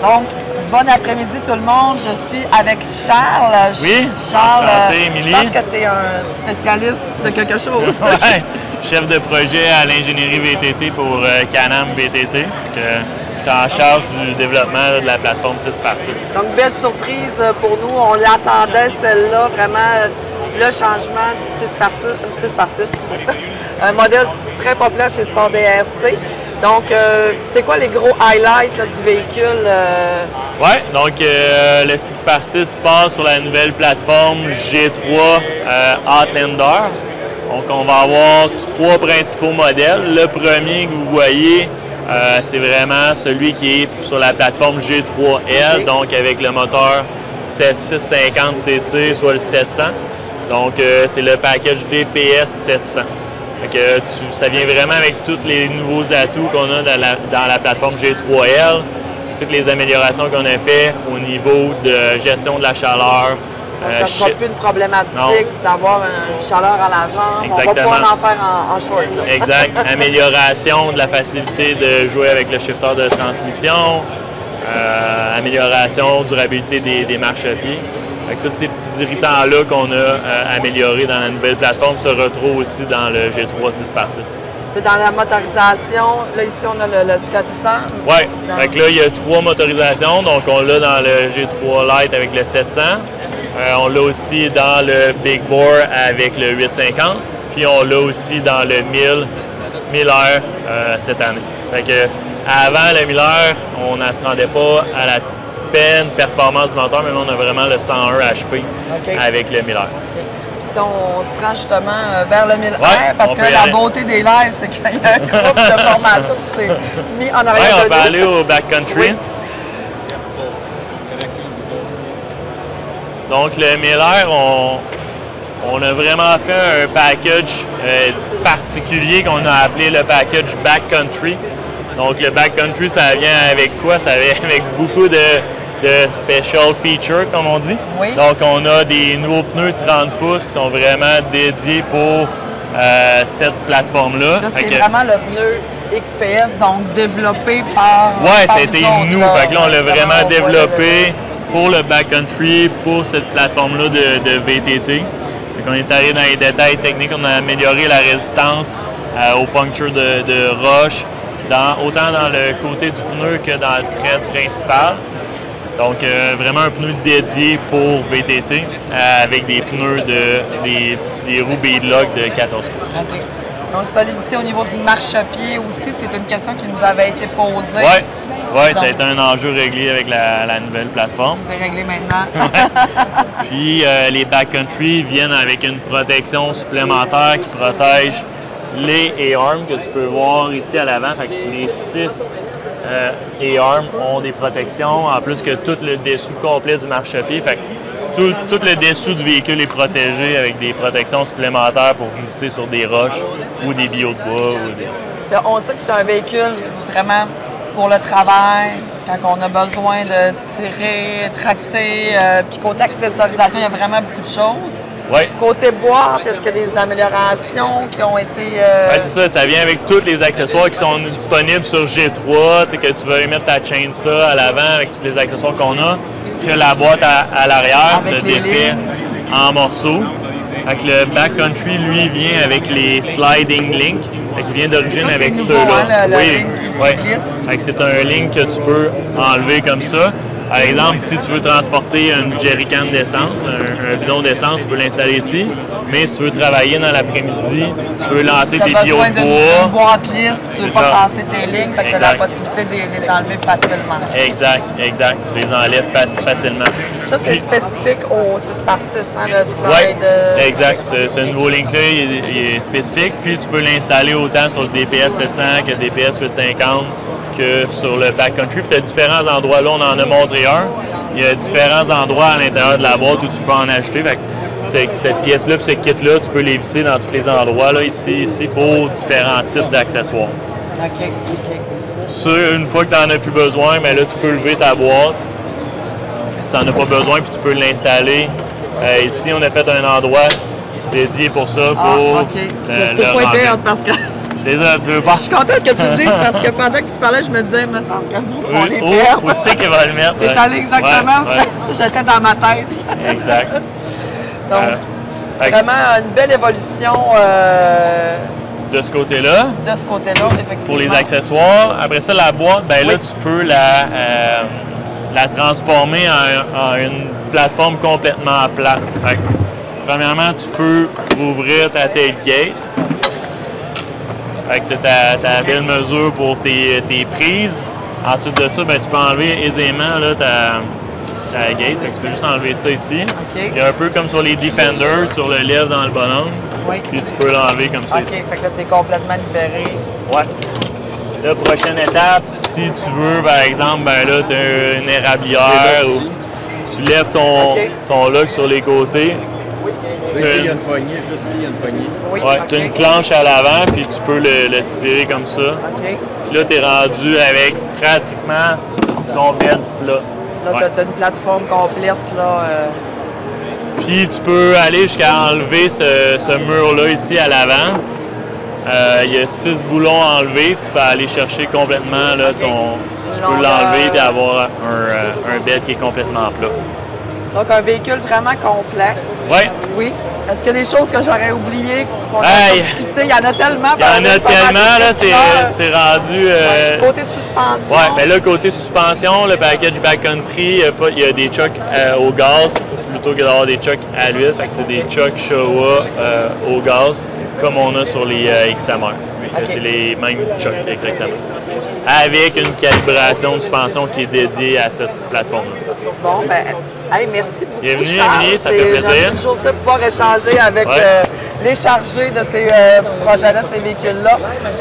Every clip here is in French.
Donc, bon après-midi tout le monde. Je suis avec Charles. Oui, Charles, enchanté, Émilie. Je pense que tu es un spécialiste de quelque chose. Ouais, chef de projet à l'ingénierie VTT pour Can-Am VTT. J'étais en charge du développement de la plateforme 6x6. Donc, belle surprise pour nous. On l'attendait, celle-là, vraiment, le changement du 6x6, excusez. Un modèle très populaire chez Sport DRC. Donc, c'est quoi les gros highlights là, du véhicule? Oui, donc le 6x6 passe sur la nouvelle plateforme G3 Outlander. Donc, on va avoir trois principaux modèles. Le premier que vous voyez, c'est vraiment celui qui est sur la plateforme G3L, okay. Donc avec le moteur 7650cc, soit le 700. Donc, c'est le package DPS 700. Ça vient vraiment avec tous les nouveaux atouts qu'on a dans la plateforme G3L, toutes les améliorations qu'on a faites au niveau de gestion de la chaleur. Ça ne sera plus une problématique d'avoir une chaleur à la jambe. Exactement. On va pouvoir en faire en short. Là. Exact. Amélioration de la facilité de jouer avec le shifter de transmission, amélioration, durabilité des marchepieds. Tous ces petits irritants-là qu'on a améliorés dans la nouvelle plateforme se retrouvent aussi dans le G3 6x6. Puis dans la motorisation, là ici on a le 700. Oui, donc là il y a trois motorisations. Donc on l'a dans le G3 Lite avec le 700. On l'a aussi dans le Big Bore avec le 850. Puis on l'a aussi dans le 1000R cette année. Fait que, avant le 1000R, on ne se rendait pas à la performance du moteur, mais là, on a vraiment le 101 HP avec le 1000R. Puis si on se rend justement vers le 1000R, parce que la beauté des lives, c'est qu'il y a un groupe de formation qui s'est mis en arrière de on peut aller au backcountry. Oui. Donc le 1000R, on a vraiment fait un package particulier qu'on a appelé le package backcountry. Donc le backcountry, ça vient avec quoi? Ça vient avec beaucoup de special features, comme on dit. Oui. Donc, on a des nouveaux pneus 30 pouces qui sont vraiment dédiés pour cette plateforme-là. Là, c'est vraiment le pneu XPS, donc développé par. Oui, c'était nous. Fait que là, on l'a vraiment développé pour le backcountry, pour cette plateforme-là de VTT. Fait qu'on est allé dans les détails techniques, on a amélioré la résistance aux punctures de roche, autant dans le côté du pneu que dans le thread principal. Donc, vraiment un pneu dédié pour VTT avec des pneus des roues beadlock de 14 pouces. Okay. Donc, solidité au niveau du marchepied aussi, c'est une question qui nous avait été posée. Oui, ça a été un enjeu réglé avec la nouvelle plateforme. C'est réglé maintenant. Puis, les backcountry viennent avec une protection supplémentaire qui protège les A-arms que tu peux voir ici à l'avant. Les 6 A-arms ont des protections, en plus que tout le dessous complet du marchepied. Fait que tout le dessous du véhicule est protégé avec des protections supplémentaires pour glisser sur des roches ou des billots de bois. On sait que c'est un véhicule vraiment pour le travail, quand on a besoin de tirer, tracter, puis côté accessorisation, il y a vraiment beaucoup de choses. Oui. Côté boîte, est-ce qu'il y a des améliorations qui ont été... Oui, c'est ça. Ça vient avec tous les accessoires qui sont disponibles sur G3. Tu sais, que tu veux mettre ta chainsaw à l'avant avec tous les accessoires qu'on a, que la boîte à l'arrière se défait en morceaux. Fait que le backcountry, lui, vient avec les sliding links. Il vient d'origine avec ceux-là. Oui, c'est un link que tu peux enlever comme ça. Par exemple, si tu veux transporter une jerrycan d'essence, un bidon d'essence, tu peux l'installer ici. Mais si tu veux travailler dans l'après-midi, tu veux lancer tes billots de bois. Tu as besoin d'une boîte lisse, tu ne veux pas passer tes lignes, fait que tu as la possibilité de les enlever facilement. Exact. Tu les enlèves facilement. Ça, c'est spécifique au 6x6, hein, le slide. Oui, exact. Ce nouveau link-là, il est spécifique. Puis tu peux l'installer autant sur le DPS 700 que le DPS 850 que sur le backcountry. Puis tu as différents endroits. Là, on en a montré un. Il y a différents endroits à l'intérieur de la boîte où tu peux en acheter. Fait que cette pièce-là et ce kit-là, tu peux les visser dans tous les endroits, là, ici, pour différents types d'accessoires. OK. Ça, une fois que tu n'en as plus besoin, mais là, tu peux lever ta boîte. Si tu n'en as pas besoin, puis tu peux l'installer. Ici, on a fait un endroit dédié pour ça, pour le remplir. perdre, parce que C'est ça, tu veux pas. Je suis contente que tu le dises parce que pendant que tu parlais, je me disais, il me semble que nous, on les perd. Où c'est qu'il va le mettre? T'es allé exactement où j'étais dans ma tête. Exact. Donc, vraiment une belle évolution de ce côté-là. De ce côté-là, effectivement. Pour les accessoires. Après ça, la boîte, ben là, tu peux la transformer en une plateforme complètement plate. Fait que, premièrement, tu peux ouvrir ta tailgate. Fait que tu as ta belle mesure pour tes prises. Ensuite de ça, ben, tu peux enlever aisément là, ta gate. Fait que tu peux juste enlever ça ici. Okay. Il y a un peu comme sur les Defenders, tu le lèves dans le bonhomme. Oui. Puis tu peux l'enlever comme ça. OK, ici. fait que là, tu es complètement libéré. Ouais. La prochaine étape, si tu veux, par exemple, ben là, tu as une érablière ou tu lèves ton lock sur les côtés. Ici, il y a une poignée, juste ici, il y a une poignée. Oui, ouais, tu as une planche à l'avant, puis tu peux le tirer comme ça. OK. Là, tu es rendu avec pratiquement ton bed plat. Là, tu as une plateforme complète, là. Puis tu peux aller jusqu'à enlever ce mur-là ici à l'avant. Il y a 6 boulons enlevés, puis tu peux aller chercher complètement là, tu peux l'enlever et avoir un bed qui est complètement plat. Donc, un véhicule vraiment complet. Ouais. Oui. Est-ce qu'il y a des choses que j'aurais oubliées, qu'on a discuté? Il y en a tellement. Il y en a tellement, là, c'est rendu... Côté suspension. Oui, mais là, côté suspension, le package backcountry, il y a des chocs au gaz plutôt que d'avoir des chocs à l'huile. Fait que c'est des chocs Showa au gaz, comme on a sur les XMR. C'est les mêmes chocs, exactement. Avec une calibration de suspension qui est dédiée à cette plateforme-là. Bon, ben, hey, merci beaucoup. Bienvenue, Charles. Émilie, ça fait plaisir. J'aime toujours ça, pouvoir échanger avec les chargés de ces projets-là, ces véhicules-là.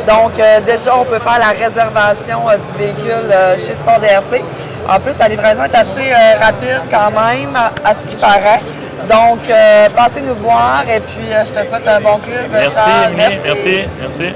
Donc, déjà, on peut faire la réservation du véhicule chez Sport DRC. En plus, la livraison est assez rapide quand même, à ce qui paraît. Donc, passez nous voir et puis je te souhaite un bon club, Merci, Charles. Émilie. Merci.